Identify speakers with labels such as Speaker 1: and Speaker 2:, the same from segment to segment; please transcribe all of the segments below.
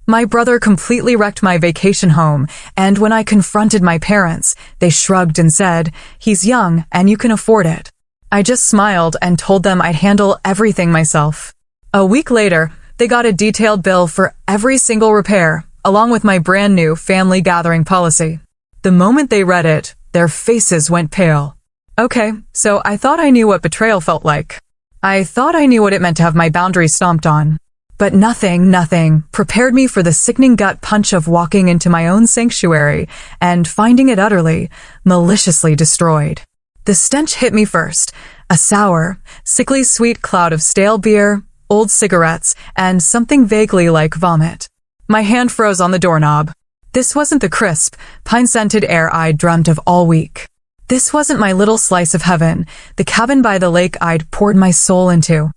Speaker 1: My brother completely wrecked my vacation home, and when I confronted my parents, they shrugged and said, "He's young and you can afford it." I just smiled and told them I'd handle everything myself. A week later, they got a detailed bill for every single repair, along with my brand new family gathering policy. The moment they read it, their faces went pale. Okay, so I thought I knew what betrayal felt like. I thought I knew what it meant to have my boundaries stomped on. But nothing prepared me for the sickening gut punch of walking into my own sanctuary and finding it utterly, maliciously destroyed. The stench hit me first, a sour, sickly sweet cloud of stale beer, old cigarettes, and something vaguely like vomit. My hand froze on the doorknob. This wasn't the crisp, pine-scented air I'd dreamt of all week. This wasn't my little slice of heaven, the cabin by the lake I'd poured my soul into.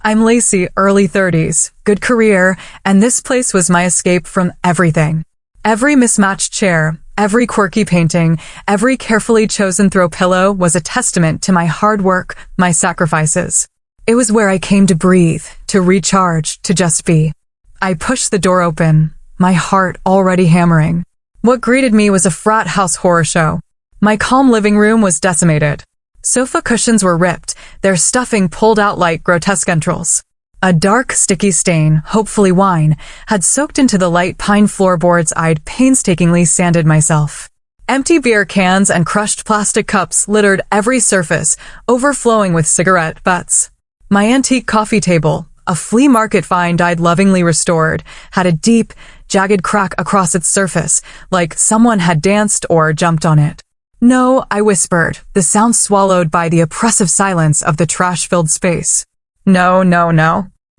Speaker 1: I'm Lacey, early 30s, good career, and this place was my escape from everything. Every mismatched chair, every quirky painting, every carefully chosen throw pillow was a testament to my hard work, my sacrifices. It was where I came to breathe, to recharge, to just be. I pushed the door open, my heart already hammering. What greeted me was a frat house horror show. My calm living room was decimated. Sofa cushions were ripped, their stuffing pulled out like grotesque entrails. A dark, sticky stain, hopefully wine, had soaked into the light pine floorboards I'd painstakingly sanded myself. Empty beer cans and crushed plastic cups littered every surface, overflowing with cigarette butts. My antique coffee table, a flea market find I'd lovingly restored, had a deep, jagged crack across its surface, like someone had danced or jumped on it. "No," I whispered, the sound swallowed by the oppressive silence of the trash-filled space. No.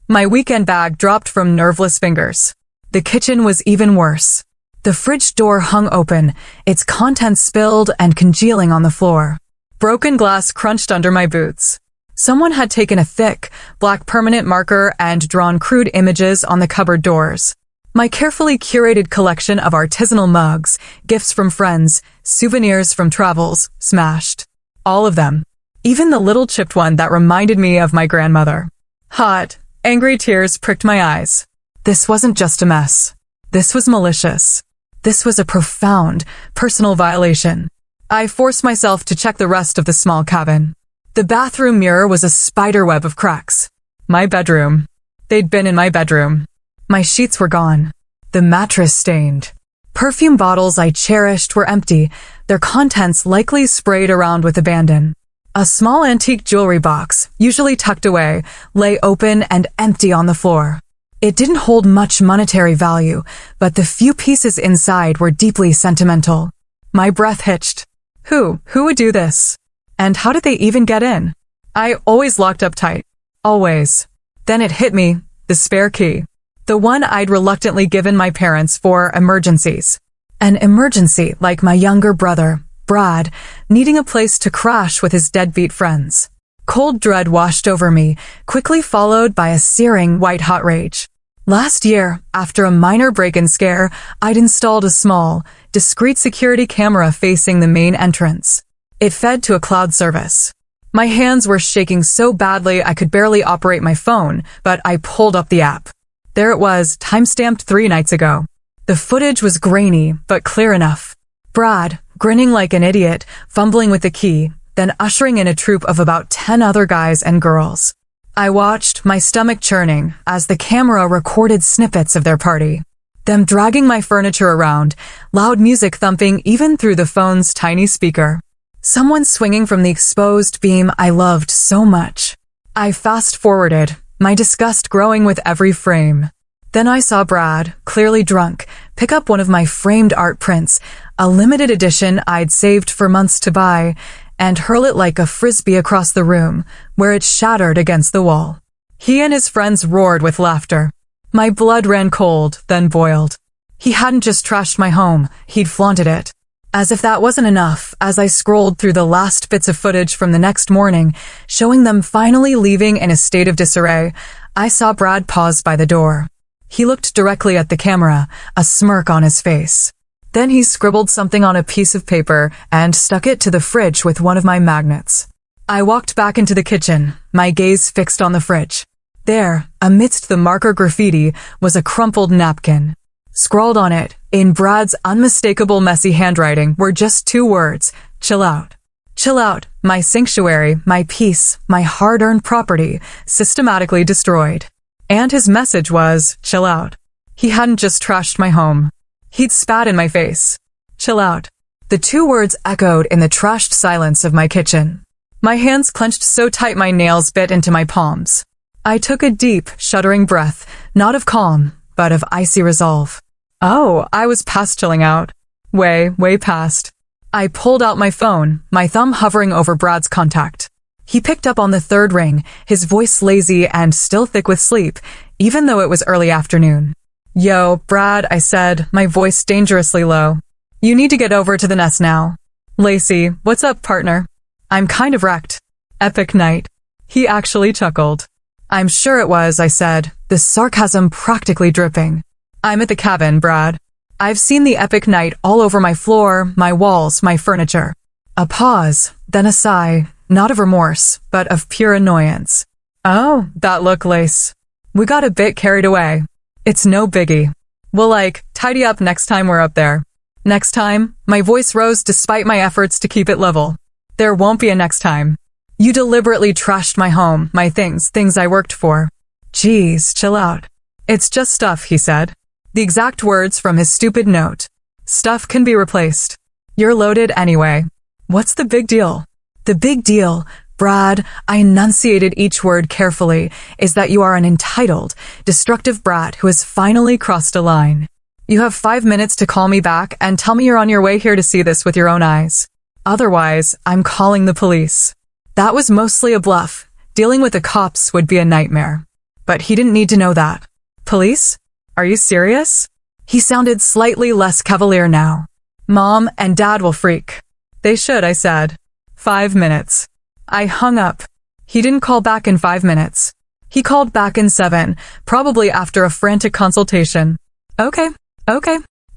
Speaker 1: My weekend bag dropped from nerveless fingers. The kitchen was even worse. The fridge door hung open, its contents spilled and congealing on the floor. Broken glass crunched under my boots. Someone had taken a thick, black permanent marker and drawn crude images on the cupboard doors. My carefully curated collection of artisanal mugs, gifts from friends, souvenirs from travels, smashed. All of them. Even the little chipped one that reminded me of my grandmother. Hot, angry tears pricked my eyes. This wasn't just a mess. This was malicious. This was a profound, personal violation. I forced myself to check the rest of the small cabin. The bathroom mirror was a spiderweb of cracks. My bedroom. They'd been in my bedroom. My sheets were gone. The mattress stained. Perfume bottles I cherished were empty, their contents likely sprayed around with abandon. A small antique jewelry box, usually tucked away, lay open and empty on the floor. It didn't hold much monetary value, but the few pieces inside were deeply sentimental. My breath hitched. Who would do this? And how did they even get in? I always locked up tight. Always. Then it hit me, the spare key. The one I'd reluctantly given my parents for emergencies. An emergency like my younger brother, Brad, needing a place to crash with his deadbeat friends. Cold dread washed over me, quickly followed by a searing white-hot rage. Last year, after a minor break-in scare, I'd installed a small, discreet security camera facing the main entrance. It fed to a cloud service. My hands were shaking so badly I could barely operate my phone, but I pulled up the app. There it was, time-stamped 3 nights ago. The footage was grainy, but clear enough. Brad, grinning like an idiot, fumbling with the key, then ushering in a troop of about 10 other guys and girls. I watched, my stomach churning, as the camera recorded snippets of their party. Them dragging my furniture around, loud music thumping even through the phone's tiny speaker. Someone swinging from the exposed beam I loved so much. I fast-forwarded, my disgust growing with every frame. Then I saw Brad, clearly drunk, pick up one of my framed art prints, a limited edition I'd saved for months to buy, and hurl it like a frisbee across the room, where it shattered against the wall. He and his friends roared with laughter. My blood ran cold, then boiled. He hadn't just trashed my home, he'd flaunted it. As if that wasn't enough, as I scrolled through the last bits of footage from the next morning, showing them finally leaving in a state of disarray, I saw Brad pause by the door. He looked directly at the camera, a smirk on his face. Then he scribbled something on a piece of paper and stuck it to the fridge with one of my magnets. I walked back into the kitchen, my gaze fixed on the fridge. There, amidst the marker graffiti, was a crumpled napkin. Scrawled on it, in Brad's unmistakable messy handwriting, were just 2 words: chill out. Chill out, my sanctuary, my peace, my hard-earned property, systematically destroyed. And his message was, chill out. He hadn't just trashed my home. He'd spat in my face. Chill out. The 2 words echoed in the trashed silence of my kitchen. My hands clenched so tight my nails bit into my palms. I took a deep, shuddering breath, not of calm, but of icy resolve. Oh, I was past chilling out. Way past. I pulled out my phone, my thumb hovering over Brad's contact. He picked up on the 3rd ring, his voice lazy and still thick with sleep, even though it was early afternoon. Yo, Brad, I said, my voice dangerously low. You need to get over to the nest now. Lacey, what's up, partner? I'm kind of wrecked. Epic night. He actually chuckled. I'm sure it was, I said, the sarcasm practically dripping. I'm at the cabin, Brad. I've seen the epic night all over my floor, my walls, my furniture. A pause, then a sigh, not of remorse, but of pure annoyance. Oh, that look, Lace. We got a bit carried away. It's no biggie. We'll tidy up next time we're up there. Next time? My voice rose despite my efforts to keep it level. There won't be a next time. You deliberately trashed my home, my things I worked for. Geez, chill out. It's just stuff, he said. The exact words from his stupid note. Stuff can be replaced. You're loaded anyway. What's the big deal? The big deal, Brad, I enunciated each word carefully, is that you are an entitled, destructive brat who has finally crossed a line. You have 5 minutes to call me back and tell me you're on your way here to see this with your own eyes. Otherwise, I'm calling the police. That was mostly a bluff. Dealing with the cops would be a nightmare. But he didn't need to know that. Police? Are you serious? He sounded slightly less cavalier now. Mom and Dad will freak. They should, I said. 5 minutes. I hung up. He didn't call back in 5 minutes. He called back in 7, probably after a frantic consultation. Okay.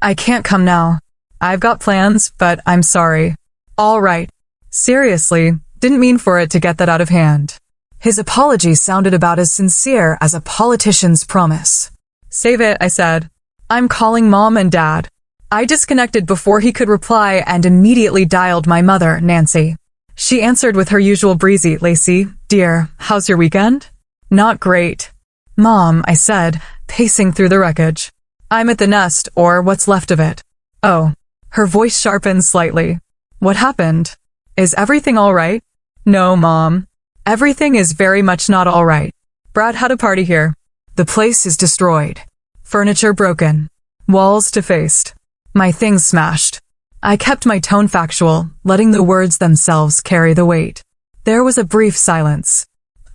Speaker 1: I can't come now. I've got plans, but I'm sorry. All right. Seriously, didn't mean for it to get that out of hand. His apology sounded about as sincere as a politician's promise. Save it, I said. I'm calling Mom and Dad. I disconnected before he could reply and immediately dialed my mother, Nancy. She answered with her usual breezy, Lacey, dear, how's your weekend? Not great. Mom, I said, pacing through the wreckage. I'm at the nest, or what's left of it. Oh. Her voice sharpened slightly. What happened? Is everything all right? No, Mom. Everything is very much not all right. Brad had a party here. The place is destroyed. Furniture broken. Walls defaced. My things smashed. I kept my tone factual, letting the words themselves carry the weight. There was a brief silence.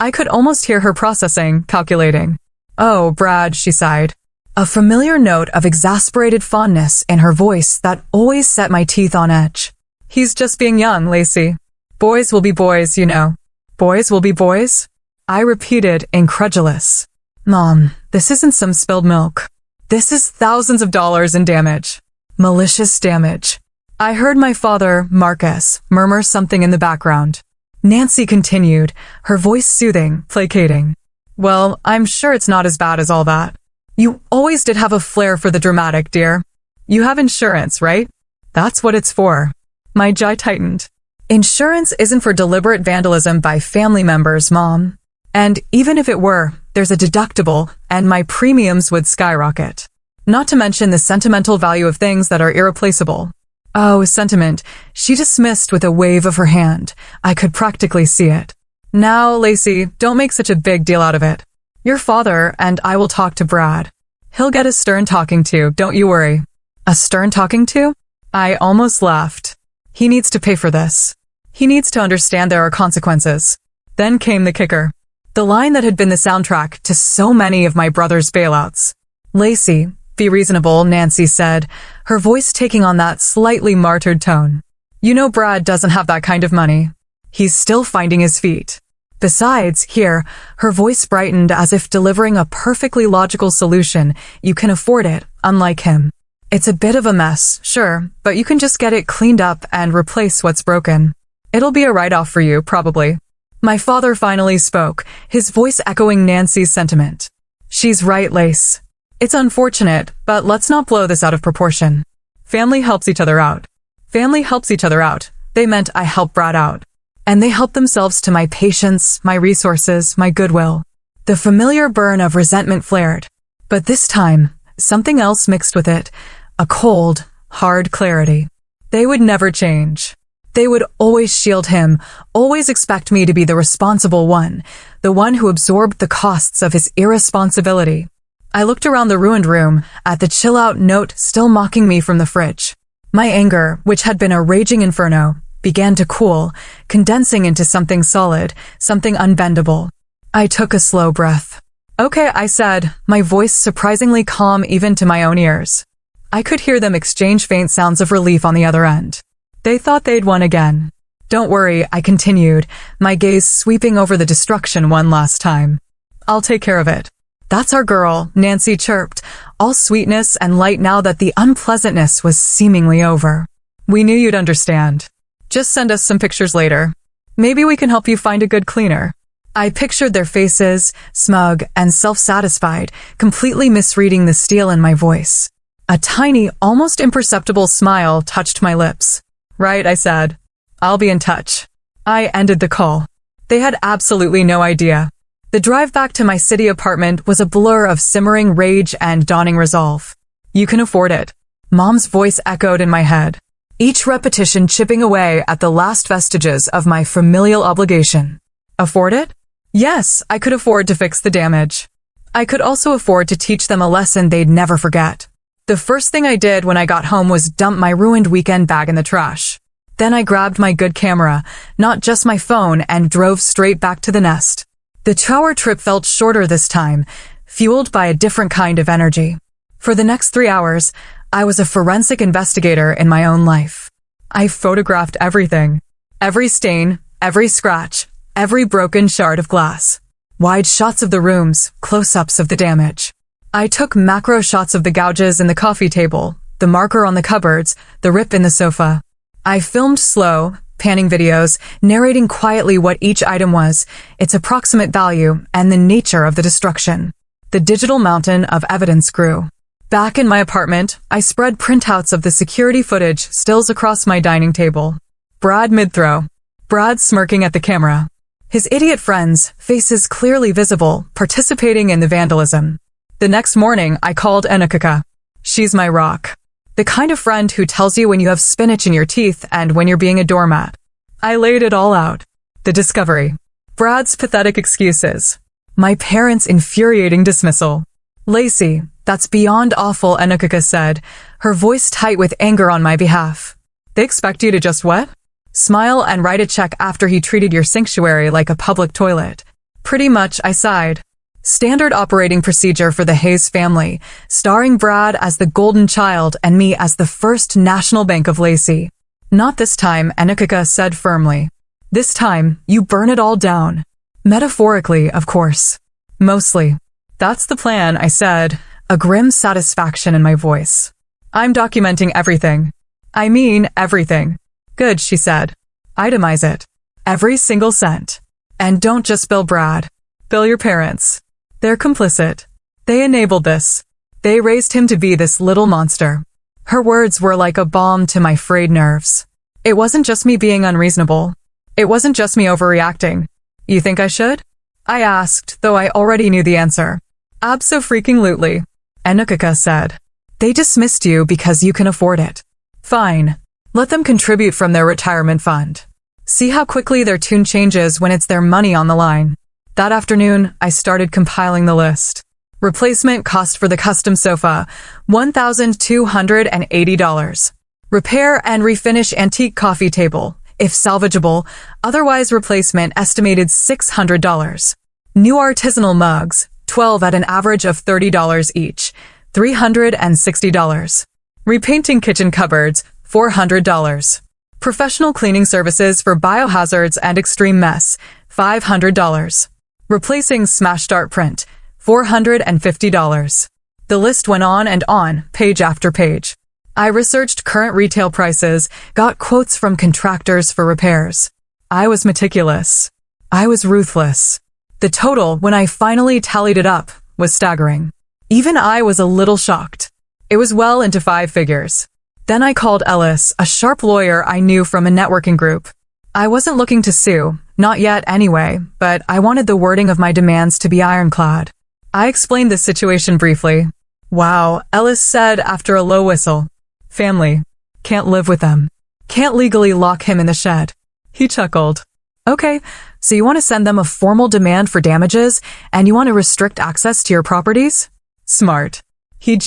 Speaker 1: I could almost hear her processing, calculating. Oh, Brad, she sighed. A familiar note of exasperated fondness in her voice that always set my teeth on edge. He's just being young, Lacey. Boys will be boys, you know. Boys will be boys? I repeated, incredulous. Mom, this isn't some spilled milk. This is thousands of dollars in damage. Malicious damage. I heard my father, Marcus, murmur something in the background. Nancy continued, her voice soothing, placating. Well, I'm sure it's not as bad as all that. You always did have a flair for the dramatic, dear. You have insurance, right? That's what it's for. My jaw tightened. Insurance isn't for deliberate vandalism by family members, Mom. And even if it were, there's a deductible, and my premiums would skyrocket. Not to mention the sentimental value of things that are irreplaceable. Oh, sentiment, she dismissed with a wave of her hand. I could practically see it. Now, Lacey, don't make such a big deal out of it. Your father and I will talk to Brad. He'll get a stern talking to, don't you worry. A stern talking to? I almost laughed. He needs to pay for this. He needs to understand there are consequences. Then came the kicker. The line that had been the soundtrack to so many of my brother's bailouts. Lacey, be reasonable, Nancy said, her voice taking on that slightly martyred tone. You know Brad doesn't have that kind of money. He's still finding his feet. Besides, here, her voice brightened as if delivering a perfectly logical solution. You can afford it, unlike him. It's a bit of a mess, sure, but you can just get it cleaned up and replace what's broken. It'll be a write-off for you, probably. My father finally spoke, his voice echoing Nancy's sentiment. She's right, Lace. It's unfortunate, but let's not blow this out of proportion. Family helps each other out. Family helps each other out. They meant I helped Brad out. And they helped themselves to my patience, my resources, my goodwill. The familiar burn of resentment flared. But this time, something else mixed with it. A cold, hard clarity. They would never change. They would always shield him, always expect me to be the responsible one, the one who absorbed the costs of his irresponsibility. I looked around the ruined room, at the chill-out note still mocking me from the fridge. My anger, which had been a raging inferno, began to cool, condensing into something solid, something unbendable. I took a slow breath. Okay, I said, my voice surprisingly calm even to my own ears. I could hear them exchange faint sounds of relief on the other end. They thought they'd won again. Don't worry, I continued, my gaze sweeping over the destruction one last time. I'll take care of it. That's our girl, Nancy chirped, all sweetness and light now that the unpleasantness was seemingly over. We knew you'd understand. Just send us some pictures later. Maybe we can help you find a good cleaner. I pictured their faces, smug and self-satisfied, completely misreading the steel in my voice. A tiny, almost imperceptible smile touched my lips. Right, I said. I'll be in touch. I ended the call. They had absolutely no idea. The drive back to my city apartment was a blur of simmering rage and dawning resolve. You can afford it. Mom's voice echoed in my head, each repetition chipping away at the last vestiges of my familial obligation. Afford it? Yes, I could afford to fix the damage. I could also afford to teach them a lesson they'd never forget. The first thing I did when I got home was dump my ruined weekend bag in the trash. Then I grabbed my good camera, not just my phone, and drove straight back to the nest. The 2-hour trip felt shorter this time, fueled by a different kind of energy. For the next 3 hours, I was a forensic investigator in my own life. I photographed everything. Every stain, every scratch, every broken shard of glass. Wide shots of the rooms, close-ups of the damage. I took macro shots of the gouges in the coffee table, the marker on the cupboards, the rip in the sofa. I filmed slow, panning videos, narrating quietly what each item was, its approximate value, and the nature of the destruction. The digital mountain of evidence grew. Back in my apartment, I spread printouts of the security footage stills across my dining table. Brad mid-throw. Brad smirking at the camera. His idiot friends, faces clearly visible, participating in the vandalism. The next morning, I called Enikaka. She's my rock. The kind of friend who tells you when you have spinach in your teeth and when you're being a doormat. I laid it all out. The discovery. Brad's pathetic excuses. My parents' infuriating dismissal. Lacey, that's beyond awful, Enikaka said, her voice tight with anger on my behalf. They expect you to just what? Smile and write a check after he treated your sanctuary like a public toilet. Pretty much, I sighed. Standard operating procedure for the Hayes family, starring Brad as the golden child and me as the first national bank of Lacey. Not this time, Enikaka said firmly. This time, you burn it all down. Metaphorically, of course. Mostly. That's the plan, I said, a grim satisfaction in my voice. I'm documenting everything. I mean everything. Good, she said. Itemize it. Every single cent. And don't just bill Brad. Bill your parents. They're complicit. They enabled this. They raised him to be this little monster. Her words were like a balm to my frayed nerves. It wasn't just me being unreasonable. It wasn't just me overreacting. You think I should? I asked, though I already knew the answer. Abso-freaking-lutely, Enikaka said. They dismissed you because you can afford it. Fine. Let them contribute from their retirement fund. See how quickly their tune changes when it's their money on the line. That afternoon, I started compiling the list. Replacement cost for the custom sofa, $1,280. Repair and refinish antique coffee table, if salvageable, otherwise replacement estimated $600. New artisanal mugs, 12 at an average of $30 each, $360. Repainting kitchen cupboards, $400. Professional cleaning services for biohazards and extreme mess, $500. Replacing smashed art print, $450. The list went on and on, page after page. I researched current retail prices, got quotes from contractors for repairs. I was meticulous. I was ruthless. The total, when I finally tallied it up, was staggering. Even I was a little shocked. It was well into 5 figures. Then I called Ellis, a sharp lawyer I knew from a networking group. I wasn't looking to sue, not yet anyway, but I wanted the wording of my demands to be ironclad. I explained the situation briefly. Wow, Ellis said after a low whistle. Family. Can't live with them. Can't legally lock him in the shed. He chuckled. Okay, so you want to send them a formal demand for damages, and you want to restrict access to your properties? Smart. He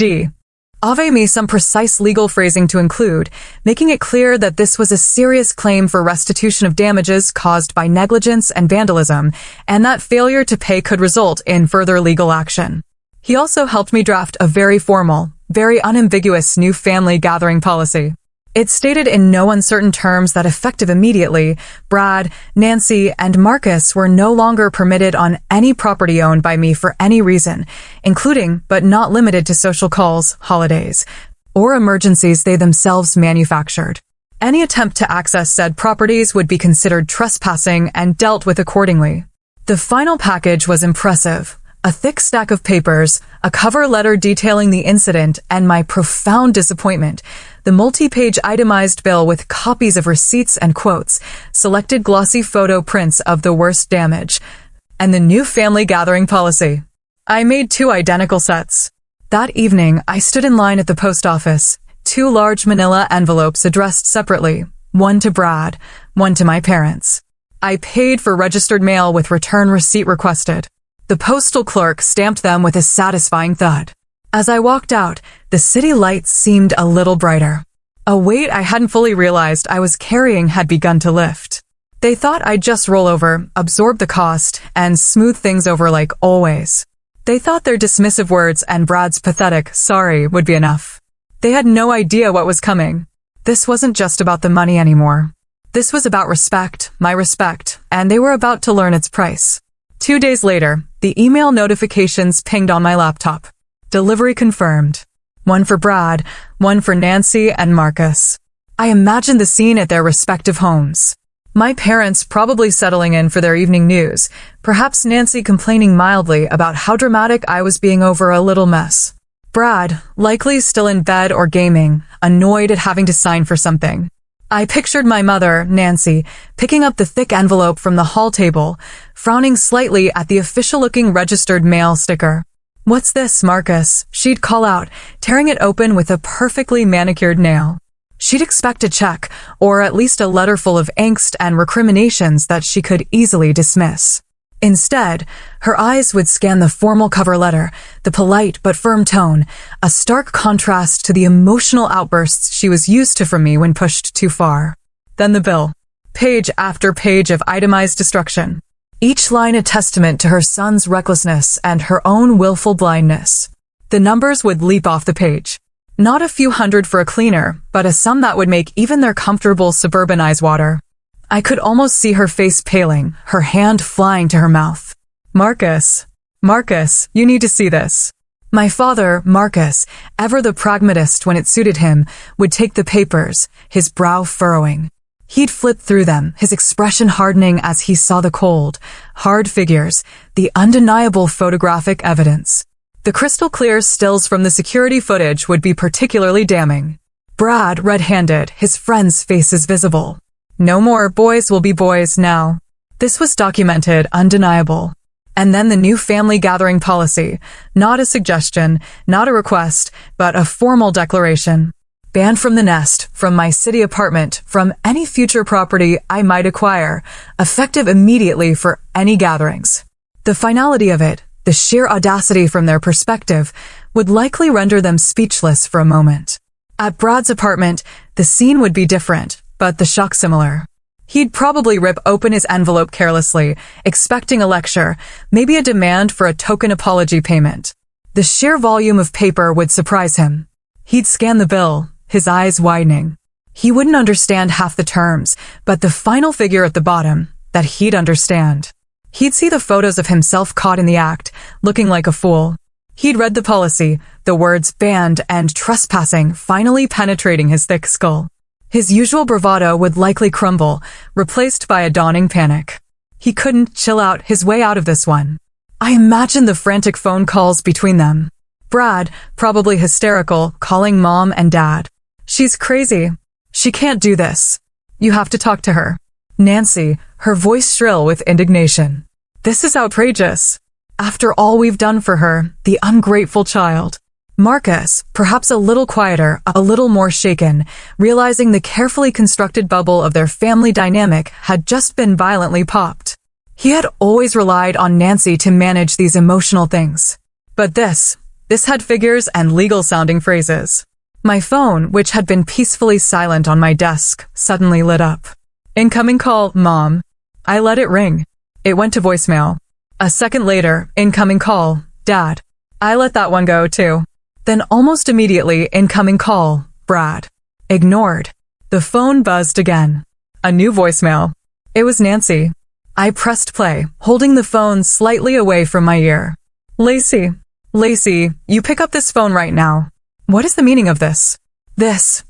Speaker 1: Ave me some precise legal phrasing to include, making it clear that this was a serious claim for restitution of damages caused by negligence and vandalism, and that failure to pay could result in further legal action. He also helped me draft a very formal, very unambiguous new family gathering policy. It stated in no uncertain terms that effective immediately, Brad, Nancy, and Marcus were no longer permitted on any property owned by me for any reason, including but not limited to social calls, holidays, or emergencies they themselves manufactured. Any attempt to access said properties would be considered trespassing and dealt with accordingly. The final package was impressive. A thick stack of papers, a cover letter detailing the incident, and my profound disappointment, the multi-page itemized bill with copies of receipts and quotes, selected glossy photo prints of the worst damage, and the new family gathering policy. I made 2 identical sets. That evening, I stood in line at the post office, 2 large manila envelopes addressed separately, one to Brad, one to my parents. I paid for registered mail with return receipt requested. The postal clerk stamped them with a satisfying thud. As I walked out, the city lights seemed a little brighter. A weight I hadn't fully realized I was carrying had begun to lift. They thought I'd just roll over, absorb the cost, and smooth things over like always. They thought their dismissive words and Brad's pathetic sorry would be enough. They had no idea what was coming. This wasn't just about the money anymore. This was about respect, my respect, and they were about to learn its price. 2 days later, the email notifications pinged on my laptop. Delivery confirmed. One for Brad, one for Nancy and Marcus. I imagined the scene at their respective homes. My parents probably settling in for their evening news, perhaps Nancy complaining mildly about how dramatic I was being over a little mess. Brad, likely still in bed or gaming, annoyed at having to sign for something. I pictured my mother, Nancy, picking up the thick envelope from the hall table, frowning slightly at the official-looking registered mail sticker. "What's this, Marcus?" she'd call out, tearing it open with a perfectly manicured nail. She'd expect a check, or at least a letter full of angst and recriminations that she could easily dismiss. Instead, her eyes would scan the formal cover letter, the polite but firm tone, a stark contrast to the emotional outbursts she was used to from me when pushed too far. Then the bill. Page after page of itemized destruction. Each line a testament to her son's recklessness and her own willful blindness. The numbers would leap off the page. Not a few hundred for a cleaner, but a sum that would make even their comfortable suburban eyes water. I could almost see her face paling, her hand flying to her mouth. Marcus, you need to see this." My father, Marcus, ever the pragmatist when it suited him, would take the papers, his brow furrowing. He'd flip through them, his expression hardening as he saw the cold, hard figures, the undeniable photographic evidence. The crystal-clear stills from the security footage would be particularly damning. Brad, red-handed, his friends' faces visible. No more boys will be boys now. This was documented, undeniable. And then the new family gathering policy, not a suggestion, not a request, but a formal declaration. Banned from the nest, from my city apartment, from any future property I might acquire, effective immediately for any gatherings. The finality of it, the sheer audacity from their perspective, would likely render them speechless for a moment. At Brad's apartment, the scene would be different, but the shock similar. He'd probably rip open his envelope carelessly, expecting a lecture, maybe a demand for a token apology payment. The sheer volume of paper would surprise him. He'd scan the bill, his eyes widening. He wouldn't understand half the terms, but the final figure at the bottom, that he'd understand. He'd see the photos of himself caught in the act, looking like a fool. He'd read the policy, the words banned and trespassing finally penetrating his thick skull. His usual bravado would likely crumble, replaced by a dawning panic. He couldn't chill out his way out of this one. I imagined the frantic phone calls between them. Brad, probably hysterical, calling mom and dad. She's crazy. She can't do this. You have to talk to her. Nancy, her voice shrill with indignation. This is outrageous. After all we've done for her, the ungrateful child. Marcus, perhaps a little quieter, a little more shaken, realizing the carefully constructed bubble of their family dynamic had just been violently popped. He had always relied on Nancy to manage these emotional things. But this had figures and legal-sounding phrases. My phone, which had been peacefully silent on my desk, suddenly lit up. Incoming call, Mom. I let it ring. It went to voicemail. A second later, incoming call, Dad. I let that one go, too. Then almost immediately, incoming call, Brad. Ignored. The phone buzzed again. A new voicemail. It was Nancy. I pressed play, holding the phone slightly away from my ear. Lacey, you pick up this phone right now. What is the meaning of this? This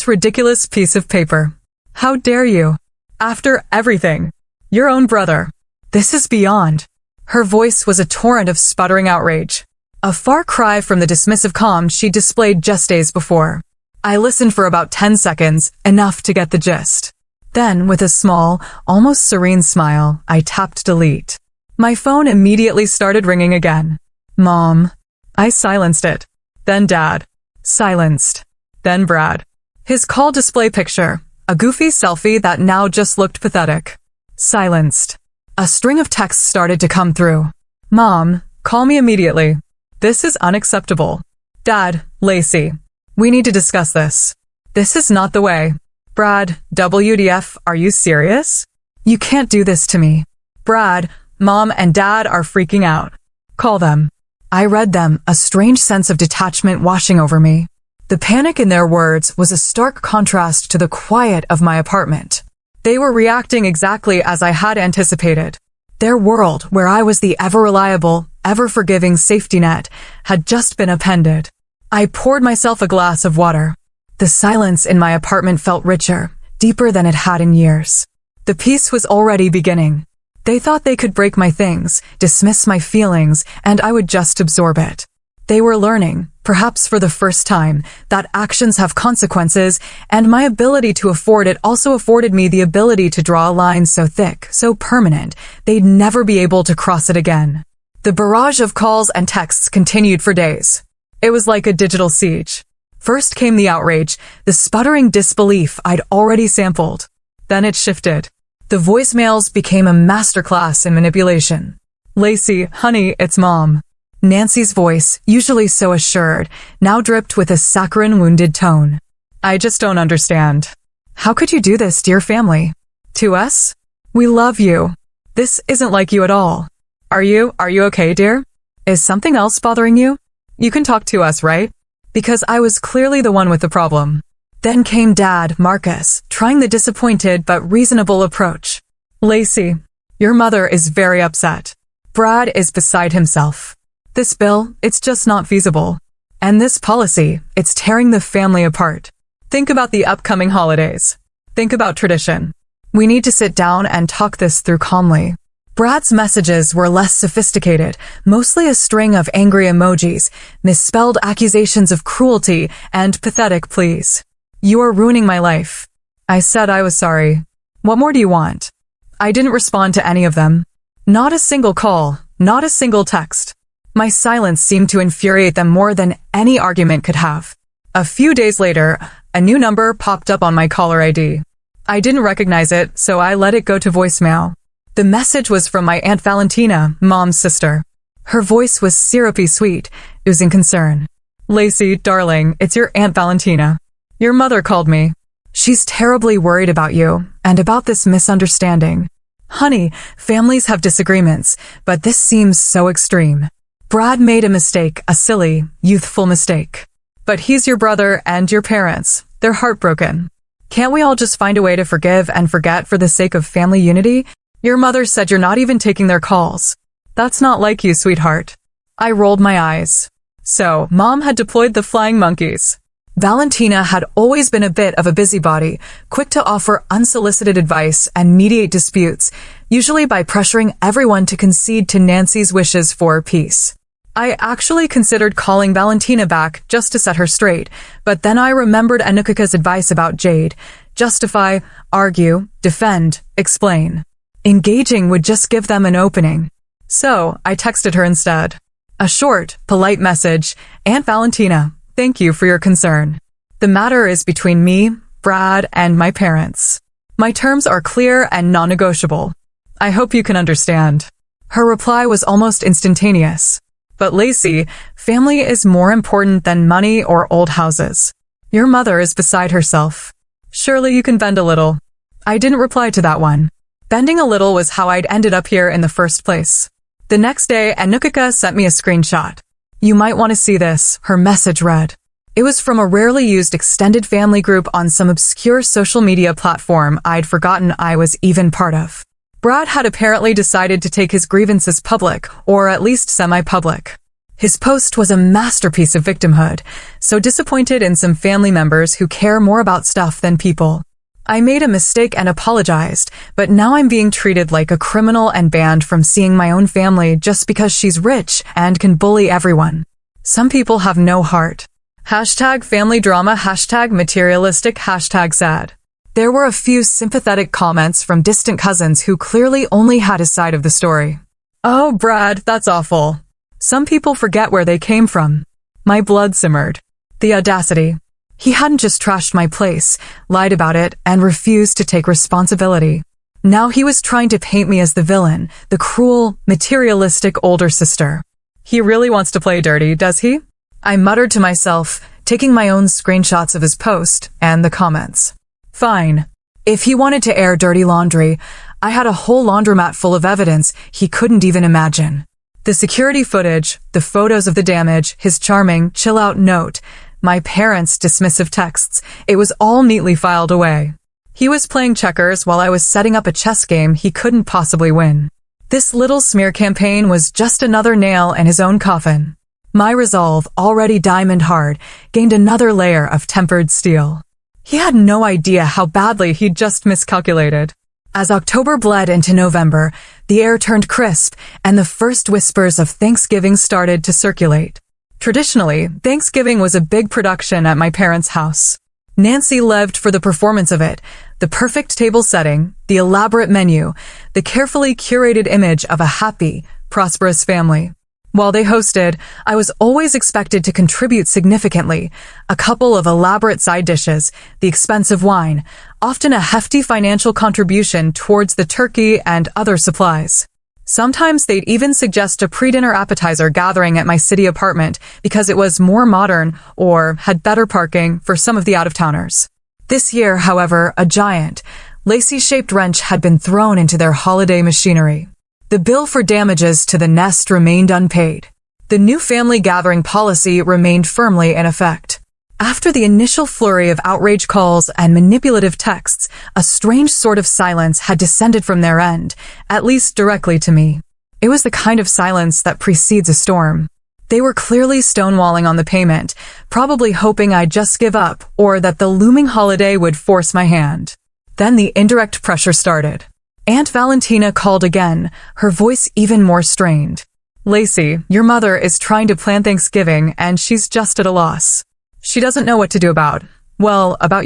Speaker 1: ridiculous piece of paper. How dare you? After everything. Your own brother. This is beyond. Her voice was a torrent of sputtering outrage. A far cry from the dismissive calm she displayed just days before. I listened for about 10 seconds, enough to get the gist. Then, with a small, almost serene smile, I tapped delete. My phone immediately started ringing again. Mom. I silenced it. Then Dad. Silenced. Then Brad. His call display picture, a goofy selfie that now just looked pathetic. Silenced. A string of texts started to come through. Mom, call me immediately. This is unacceptable. Dad, Lacey. We need to discuss this. This is not the way. Brad, WTF, are you serious? You can't do this to me. Brad, Mom and Dad are freaking out. Call them. I read them, a strange sense of detachment washing over me. The panic in their words was a stark contrast to the quiet of my apartment. They were reacting exactly as I had anticipated. Their world, where I was the ever-reliable, ever-forgiving safety net, had just been upended. I poured myself a glass of water. The silence in my apartment felt richer, deeper than it had in years. The peace was already beginning. They thought they could break my things, dismiss my feelings, and I would just absorb it. They were learning, perhaps for the first time, that actions have consequences, and my ability to afford it also afforded me the ability to draw a line so thick, so permanent, they'd never be able to cross it again. The barrage of calls and texts continued for days. It was like a digital siege. First came the outrage, the sputtering disbelief I'd already sampled. Then it shifted. The voicemails became a masterclass in manipulation. Lacey, honey, it's Mom. Nancy's voice, usually so assured, now dripped with a saccharine wounded tone. I just don't understand. How could you do this to your family? To us? We love you. This isn't like you at all. Are you okay, dear? Is something else bothering you? You can talk to us, right? Because I was clearly the one with the problem. Then came Dad, Marcus, trying the disappointed but reasonable approach. Lacey, your mother is very upset. Brad is beside himself. This bill, it's just not feasible. And this policy, it's tearing the family apart. Think about the upcoming holidays. Think about tradition. We need to sit down and talk this through calmly. Brad's messages were less sophisticated, mostly a string of angry emojis, misspelled accusations of cruelty, and pathetic pleas. You are ruining my life. I said I was sorry. What more do you want? I didn't respond to any of them. Not a single call, not a single text. My silence seemed to infuriate them more than any argument could have. A few days later, a new number popped up on my caller ID. I didn't recognize it, so I let it go to voicemail. The message was from my Aunt Valentina, Mom's sister. Her voice was syrupy sweet, oozing concern. Lacey, darling, it's your Aunt Valentina. Your mother called me. She's terribly worried about you, and about this misunderstanding. Honey, families have disagreements, but this seems so extreme. Brad made a mistake, a silly, youthful mistake. But he's your brother and your parents. They're heartbroken. Can't we all just find a way to forgive and forget for the sake of family unity? Your mother said you're not even taking their calls. That's not like you, sweetheart. I rolled my eyes. So, Mom had deployed the flying monkeys. Valentina had always been a bit of a busybody, quick to offer unsolicited advice and mediate disputes, usually by pressuring everyone to concede to Nancy's wishes for peace. I actually considered calling Valentina back just to set her straight, but then I remembered Anukika's advice about Jade. Justify, argue, defend, explain. Engaging would just give them an opening. So, I texted her instead. A short, polite message, Aunt Valentina, thank you for your concern. The matter is between me, Brad, and my parents. My terms are clear and non-negotiable. I hope you can understand. Her reply was almost instantaneous. But Lacey, family is more important than money or old houses. Your mother is beside herself. Surely you can bend a little. I didn't reply to that one. Bending a little was how I'd ended up here in the first place. The next day, Anukika sent me a screenshot. You might want to see this, her message read. It was from a rarely used extended family group on some obscure social media platform I'd forgotten I was even part of. Brad had apparently decided to take his grievances public, or at least semi-public. His post was a masterpiece of victimhood, so disappointed in some family members who care more about stuff than people. I made a mistake and apologized, but now I'm being treated like a criminal and banned from seeing my own family just because she's rich and can bully everyone. Some people have no heart. Hashtag family drama, hashtag materialistic, hashtag sad. There were a few sympathetic comments from distant cousins who clearly only had his side of the story. Oh, Brad, that's awful. Some people forget where they came from. My blood simmered. The audacity. He hadn't just trashed my place, lied about it, and refused to take responsibility. Now he was trying to paint me as the villain, the cruel, materialistic older sister. He really wants to play dirty, does he? I muttered to myself, taking my own screenshots of his post and the comments. Fine. If he wanted to air dirty laundry, I had a whole laundromat full of evidence he couldn't even imagine. The security footage, the photos of the damage, his charming, chill-out note, my parents' dismissive texts, it was all neatly filed away. He was playing checkers while I was setting up a chess game he couldn't possibly win. This little smear campaign was just another nail in his own coffin. My resolve, already diamond hard, gained another layer of tempered steel. He had no idea how badly he'd just miscalculated. As October bled into November, the air turned crisp, and the first whispers of Thanksgiving started to circulate. Traditionally, Thanksgiving was a big production at my parents' house. Nancy lived for the performance of it, the perfect table setting, the elaborate menu, the carefully curated image of a happy, prosperous family. While they hosted, I was always expected to contribute significantly, a couple of elaborate side dishes, the expensive wine, often a hefty financial contribution towards the turkey and other supplies. Sometimes they'd even suggest a pre-dinner appetizer gathering at my city apartment because it was more modern or had better parking for some of the out-of-towners. This year, however, a giant, lacy-shaped wrench had been thrown into their holiday machinery. The bill for damages to the nest remained unpaid. The new family gathering policy remained firmly in effect. After the initial flurry of outrage calls and manipulative texts, a strange sort of silence had descended from their end, at least directly to me. It was the kind of silence that precedes a storm. They were clearly stonewalling on the payment, probably hoping I'd just give up or that the looming holiday would force my hand. Then the indirect pressure started. Aunt Valentina called again, her voice even more strained. Lacey, your mother is trying to plan Thanksgiving and she's just at a loss. She doesn't know what to do about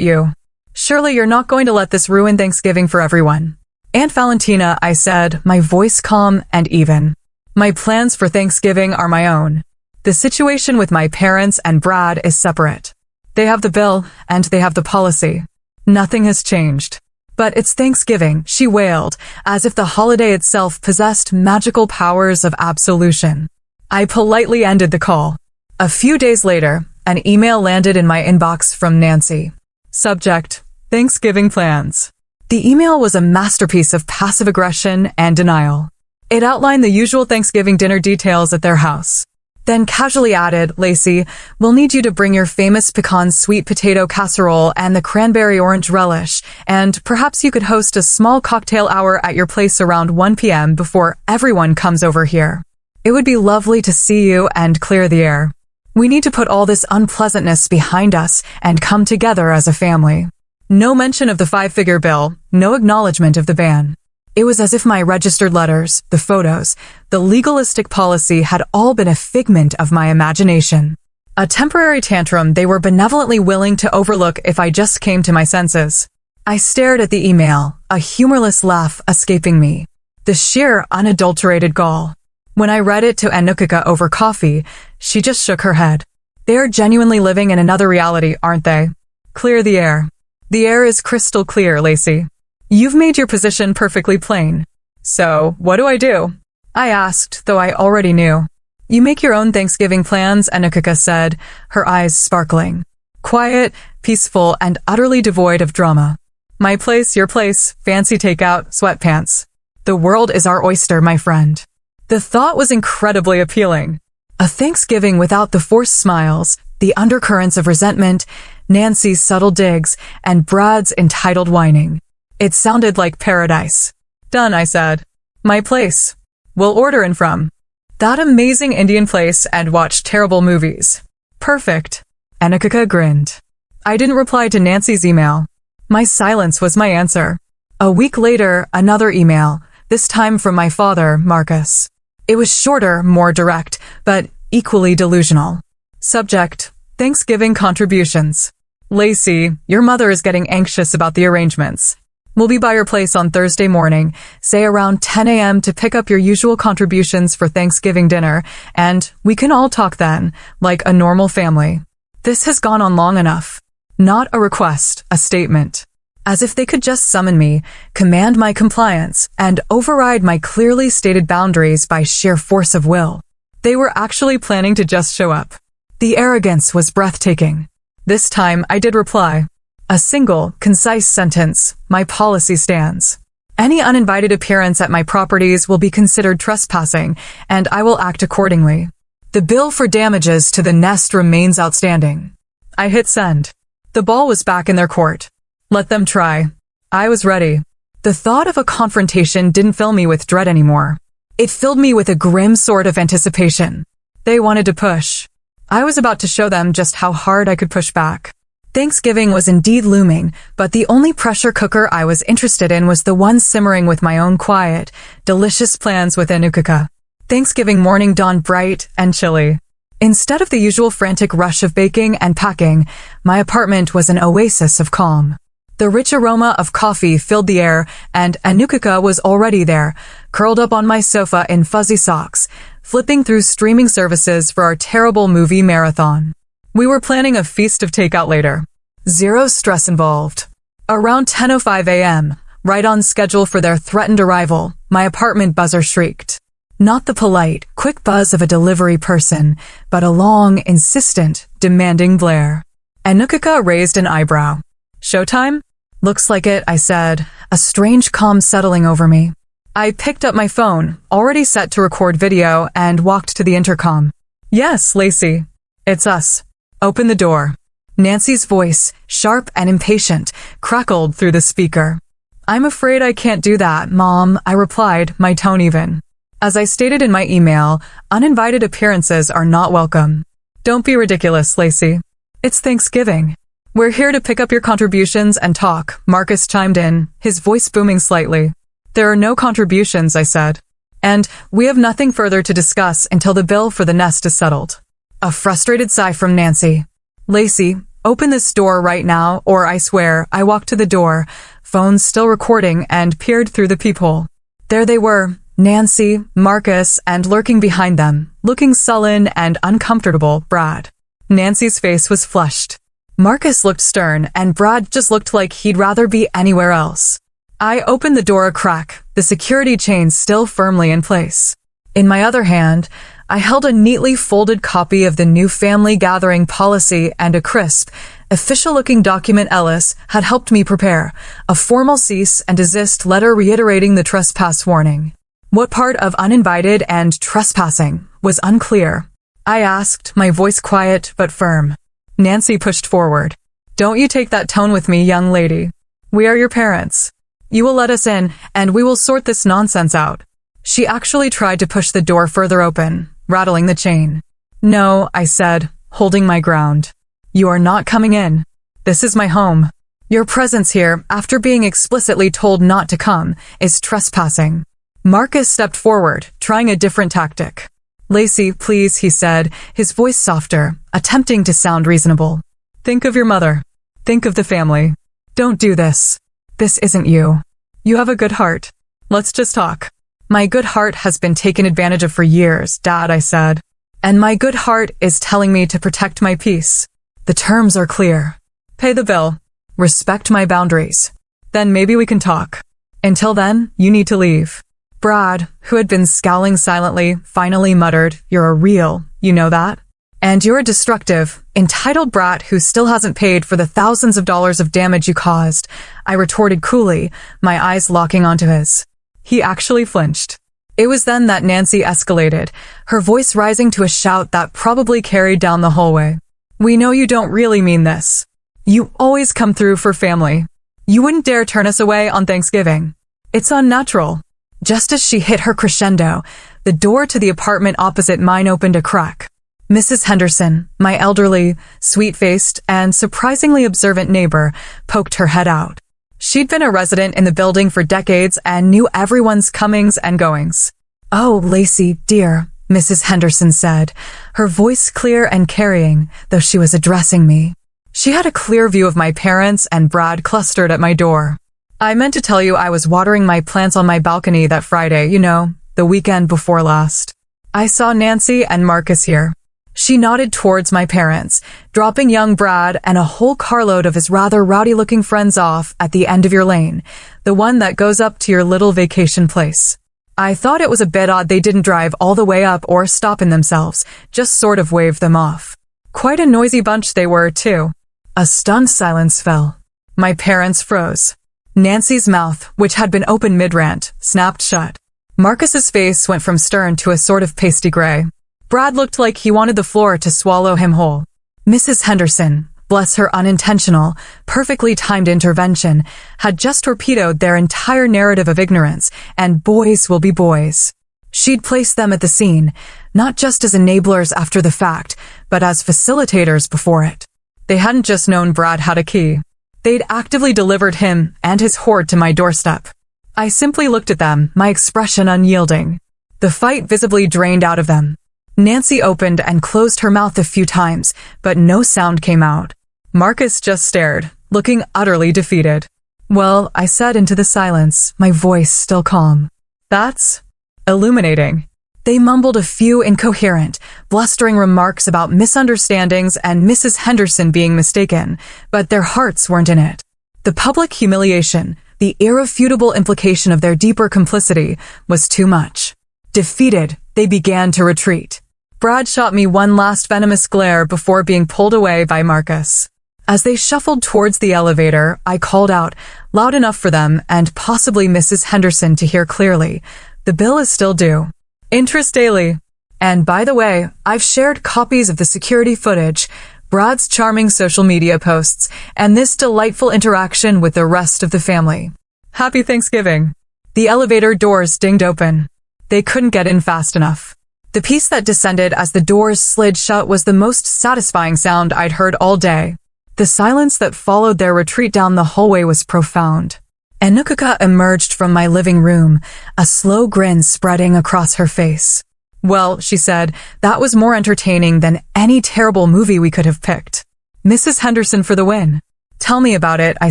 Speaker 1: you. Surely you're not going to let this ruin Thanksgiving for everyone. Aunt Valentina, I said, my voice calm and even. My plans for Thanksgiving are my own. The situation with my parents and Brad is separate. They have the bill and they have the policy. Nothing has changed. But it's Thanksgiving, she wailed, as if the holiday itself possessed magical powers of absolution. I politely ended the call. A few days later, an email landed in my inbox from Nancy. Subject: Thanksgiving plans. The email was a masterpiece of passive aggression and denial. It outlined the usual Thanksgiving dinner details at their house. Then casually added, Lacey, we'll need you to bring your famous pecan sweet potato casserole and the cranberry orange relish, and perhaps you could host a small cocktail hour at your place around 1 p.m. before everyone comes over here. It would be lovely to see you and clear the air. We need to put all this unpleasantness behind us and come together as a family. No mention of the 5-figure bill, no acknowledgement of the ban. It was as if my registered letters, the photos, the legalistic policy had all been a figment of my imagination. A temporary tantrum they were benevolently willing to overlook if I just came to my senses. I stared at the email, a humorless laugh escaping me. The sheer, unadulterated gall. When I read it to Anukika over coffee, she just shook her head. They're genuinely living in another reality, aren't they? Clear the air. The air is crystal clear, Lacey. You've made your position perfectly plain. So, what do I do? I asked, though I already knew. You make your own Thanksgiving plans, Anukika said, her eyes sparkling. Quiet, peaceful, and utterly devoid of drama. My place, your place, fancy takeout, sweatpants. The world is our oyster, my friend. The thought was incredibly appealing. A Thanksgiving without the forced smiles, the undercurrents of resentment, Nancy's subtle digs, and Brad's entitled whining. It sounded like paradise. Done, I said. My place. We'll order in from that amazing Indian place and watch terrible movies. Perfect. Anukika grinned. I didn't reply to Nancy's email. My silence was my answer. A week later, another email, this time from my father, Marcus. It was shorter, more direct, but equally delusional. Subject: Thanksgiving contributions. Lacey, your mother is getting anxious about the arrangements. We'll be by your place on Thursday morning, say around 10 a.m. to pick up your usual contributions for Thanksgiving dinner, and we can all talk then, like a normal family. This has gone on long enough. Not a request, a statement. As if they could just summon me, command my compliance, and override my clearly stated boundaries by sheer force of will. They were actually planning to just show up. The arrogance was breathtaking. This time I did reply. A single, concise sentence: my policy stands. Any uninvited appearance at my properties will be considered trespassing, and I will act accordingly. The bill for damages to the nest remains outstanding. I hit send. The ball was back in their court. Let them try. I was ready. The thought of a confrontation didn't fill me with dread anymore. It filled me with a grim sort of anticipation. They wanted to push. I was about to show them just how hard I could push back. Thanksgiving was indeed looming, but the only pressure cooker I was interested in was the one simmering with my own quiet, delicious plans with Anukika. Thanksgiving morning dawned bright and chilly. Instead of the usual frantic rush of baking and packing, my apartment was an oasis of calm. The rich aroma of coffee filled the air, and Anukika was already there, curled up on my sofa in fuzzy socks, flipping through streaming services for our terrible movie marathon. We were planning a feast of takeout later. Zero stress involved. Around 10:05 a.m., right on schedule for their threatened arrival, my apartment buzzer shrieked. Not the polite, quick buzz of a delivery person, but a long, insistent, demanding blare. Anukika raised an eyebrow. Showtime? Looks like it, I said, a strange calm settling over me. I picked up my phone, already set to record video, and walked to the intercom. Yes, Lacey. It's us. Open the door. Nancy's voice, sharp and impatient, crackled through the speaker. I'm afraid I can't do that, Mom, I replied, my tone even. As I stated in my email, uninvited appearances are not welcome. Don't be ridiculous, Lacey. It's Thanksgiving. We're here to pick up your contributions and talk, Marcus chimed in, his voice booming slightly. There are no contributions, I said. And we have nothing further to discuss until the bill for the nest is settled. A frustrated sigh from Nancy. Lacey, open this door right now, or I swear. I walked to the door, phone still recording, and peered through the peephole. There they were, Nancy, Marcus, and lurking behind them, looking sullen and uncomfortable, Brad. Nancy's face was flushed. Marcus looked stern, and Brad just looked like he'd rather be anywhere else. I opened the door a crack, the security chains still firmly in place. In my other hand, I held a neatly folded copy of the new family gathering policy and a crisp, official-looking document Ellis had helped me prepare, a formal cease and desist letter reiterating the trespass warning. What part of uninvited and trespassing was unclear. I asked, my voice quiet but firm. Nancy pushed forward. Don't you take that tone with me, young lady. We are your parents. You will let us in, and we will sort this nonsense out. She actually tried to push the door further open, rattling the chain. No, I said, holding my ground. You are not coming in. This is my home. Your presence here, after being explicitly told not to come, is trespassing. Marcus stepped forward, trying a different tactic. Lacey, please, he said, his voice softer, attempting to sound reasonable. Think of your mother. Think of the family. Don't do this. This isn't you. You have a good heart. Let's just talk. My good heart has been taken advantage of for years, Dad, I said. And my good heart is telling me to protect my peace. The terms are clear. Pay the bill. Respect my boundaries. Then maybe we can talk. Until then, you need to leave. Brad, who had been scowling silently, finally muttered, You're a real, you know that? And you're a destructive, entitled brat who still hasn't paid for the thousands of dollars of damage you caused, I retorted coolly, my eyes locking onto his. He actually flinched. It was then that Nancy escalated, her voice rising to a shout that probably carried down the hallway. We know you don't really mean this. You always come through for family. You wouldn't dare turn us away on Thanksgiving. It's unnatural. Just as she hit her crescendo, the door to the apartment opposite mine opened a crack. Mrs. Henderson, my elderly, sweet-faced, and surprisingly observant neighbor, poked her head out. She'd been a resident in the building for decades and knew everyone's comings and goings. Oh, Lacey, dear, Mrs. Henderson said, her voice clear and carrying, though she was addressing me. She had a clear view of my parents and Brad clustered at my door. I meant to tell you I was watering my plants on my balcony that Friday, you know, the weekend before last. I saw Nancy and Marcus here. She nodded towards my parents, dropping young Brad and a whole carload of his rather rowdy-looking friends off at the end of your lane, the one that goes up to your little vacation place. I thought it was a bit odd they didn't drive all the way up or stop in themselves, just sort of waved them off. Quite a noisy bunch they were, too. A stunned silence fell. My parents froze. Nancy's mouth, which had been open mid-rant, snapped shut. Marcus's face went from stern to a sort of pasty gray. Brad looked like he wanted the floor to swallow him whole. Mrs. Henderson, bless her unintentional, perfectly timed intervention, had just torpedoed their entire narrative of ignorance, and boys will be boys. She'd placed them at the scene, not just as enablers after the fact, but as facilitators before it. They hadn't just known Brad had a key. They'd actively delivered him and his hoard to my doorstep. I simply looked at them, my expression unyielding. The fight visibly drained out of them. Nancy opened and closed her mouth a few times, but no sound came out. Marcus just stared, looking utterly defeated. Well, I said into the silence, my voice still calm. That's illuminating. They mumbled a few incoherent, blustering remarks about misunderstandings and Mrs. Henderson being mistaken, but their hearts weren't in it. The public humiliation, the irrefutable implication of their deeper complicity, was too much. Defeated, they began to retreat. Brad shot me one last venomous glare before being pulled away by Marcus. As they shuffled towards the elevator, I called out, loud enough for them and possibly Mrs. Henderson to hear clearly, the bill is still due. Interest daily. And by the way, I've shared copies of the security footage, Brad's charming social media posts, and this delightful interaction with the rest of the family. Happy Thanksgiving. The elevator doors dinged open. They couldn't get in fast enough. The piece that descended as the doors slid shut was the most satisfying sound I'd heard all day. The silence that followed their retreat down the hallway was profound. Enukuka emerged from my living room, a slow grin spreading across her face. Well, she said, that was more entertaining than any terrible movie we could have picked. Mrs. Henderson for the win. Tell me about it, I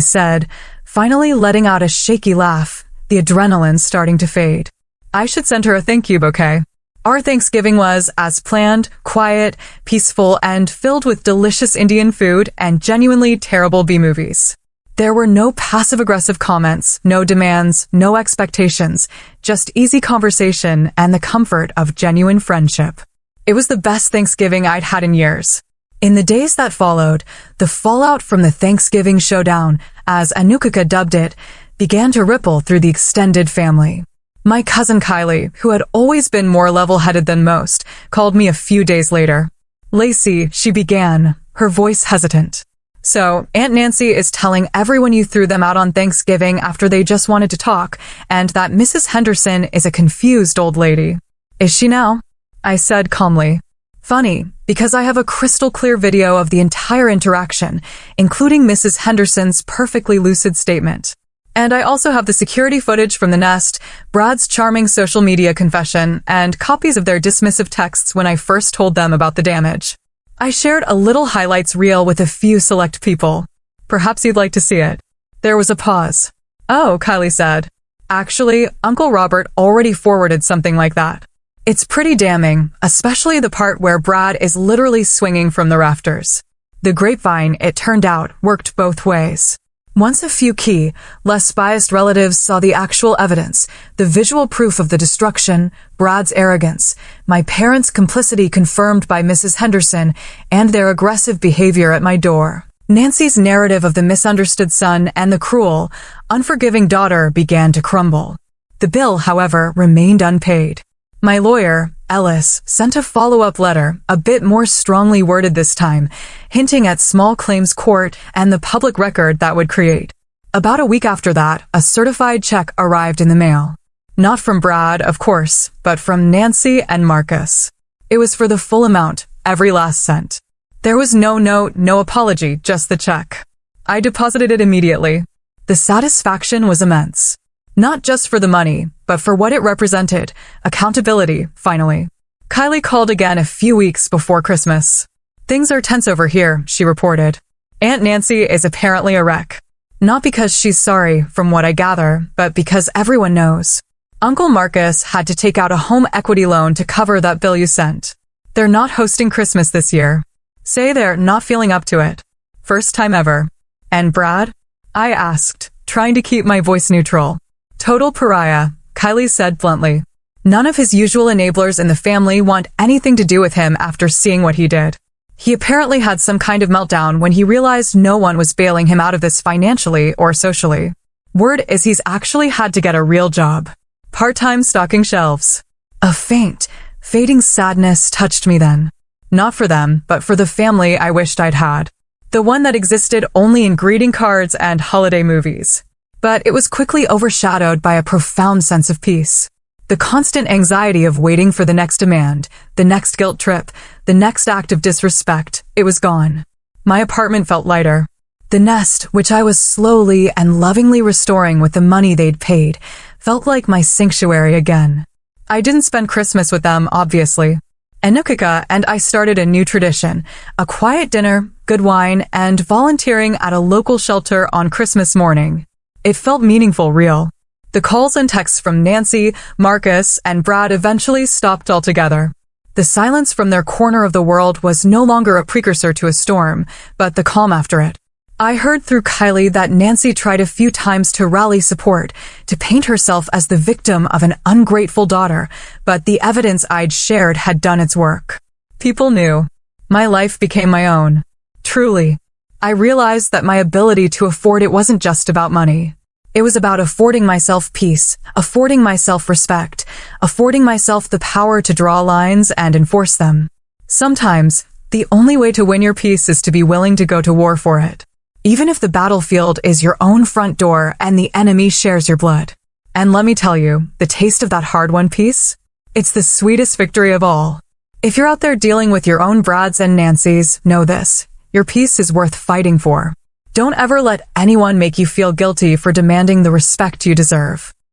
Speaker 1: said, finally letting out a shaky laugh, the adrenaline starting to fade. I should send her a thank you bouquet. Our Thanksgiving was, as planned, quiet, peaceful, and filled with delicious Indian food and genuinely terrible B-movies. There were no passive-aggressive comments, no demands, no expectations, just easy conversation and the comfort of genuine friendship. It was the best Thanksgiving I'd had in years. In the days that followed, the fallout from the Thanksgiving showdown, as Enukuka dubbed it, began to ripple through the extended family. My cousin Kylie, who had always been more level-headed than most, called me a few days later. Lacey, she began, her voice hesitant. So, Aunt Nancy is telling everyone you threw them out on Thanksgiving after they just wanted to talk, and that Mrs. Henderson is a confused old lady. Is she now? I said calmly. Funny, because I have a crystal clear video of the entire interaction, including Mrs. Henderson's perfectly lucid statement. And I also have the security footage from the nest, Brad's charming social media confession, and copies of their dismissive texts when I first told them about the damage. I shared a little highlights reel with a few select people. Perhaps you'd like to see it. There was a pause. Oh, Kylie said. Actually, Uncle Robert already forwarded something like that. It's pretty damning, especially the part where Brad is literally swinging from the rafters. The grapevine, it turned out, worked both ways. Once a few key, less biased relatives saw the actual evidence, the visual proof of the destruction, Brad's arrogance, my parents' complicity confirmed by Mrs. Henderson, and their aggressive behavior at my door, Nancy's narrative of the misunderstood son and the cruel, unforgiving daughter began to crumble. The bill, however, remained unpaid. My lawyer, Ellis, sent a follow-up letter, a bit more strongly worded this time, hinting at small claims court and the public record that would create. About a week after that, a certified check arrived in the mail. Not from Brad, of course, but from Nancy and Marcus. It was for the full amount, every last cent. There was no note, no apology, just the check. I deposited it immediately. The satisfaction was immense. Not just for the money, but for what it represented, accountability, finally. Kylie called again a few weeks before Christmas. Things are tense over here, she reported. Aunt Nancy is apparently a wreck. Not because she's sorry, from what I gather, but because everyone knows. Uncle Marcus had to take out a home equity loan to cover that bill you sent. They're not hosting Christmas this year. Say they're not feeling up to it. First time ever. And Brad? I asked, trying to keep my voice neutral. Total pariah, Kylie said bluntly. None of his usual enablers in the family want anything to do with him after seeing what he did. He apparently had some kind of meltdown when he realized no one was bailing him out of this financially or socially. Word is he's actually had to get a real job. Part-time stocking shelves. A faint, fading sadness touched me then. Not for them, but for the family I wished I'd had. The one that existed only in greeting cards and holiday movies. But it was quickly overshadowed by a profound sense of peace. The constant anxiety of waiting for the next demand, the next guilt trip, the next act of disrespect, it was gone. My apartment felt lighter. The nest, which I was slowly and lovingly restoring with the money they'd paid, felt like my sanctuary again. I didn't spend Christmas with them, obviously. Enukika and I started a new tradition, a quiet dinner, good wine, and volunteering at a local shelter on Christmas morning. It felt meaningful, real. The calls and texts from Nancy, Marcus, and Brad eventually stopped altogether. The silence from their corner of the world was no longer a precursor to a storm, but the calm after it. I heard through Kylie that Nancy tried a few times to rally support, to paint herself as the victim of an ungrateful daughter, but the evidence I'd shared had done its work. People knew. My life became my own. Truly. I realized that my ability to afford it wasn't just about money. It was about affording myself peace, affording myself respect, affording myself the power to draw lines and enforce them. Sometimes, the only way to win your peace is to be willing to go to war for it. Even if the battlefield is your own front door and the enemy shares your blood. And let me tell you, the taste of that hard-won peace? It's the sweetest victory of all. If you're out there dealing with your own Brads and Nancys, know this. Your peace is worth fighting for. Don't ever let anyone make you feel guilty for demanding the respect you deserve.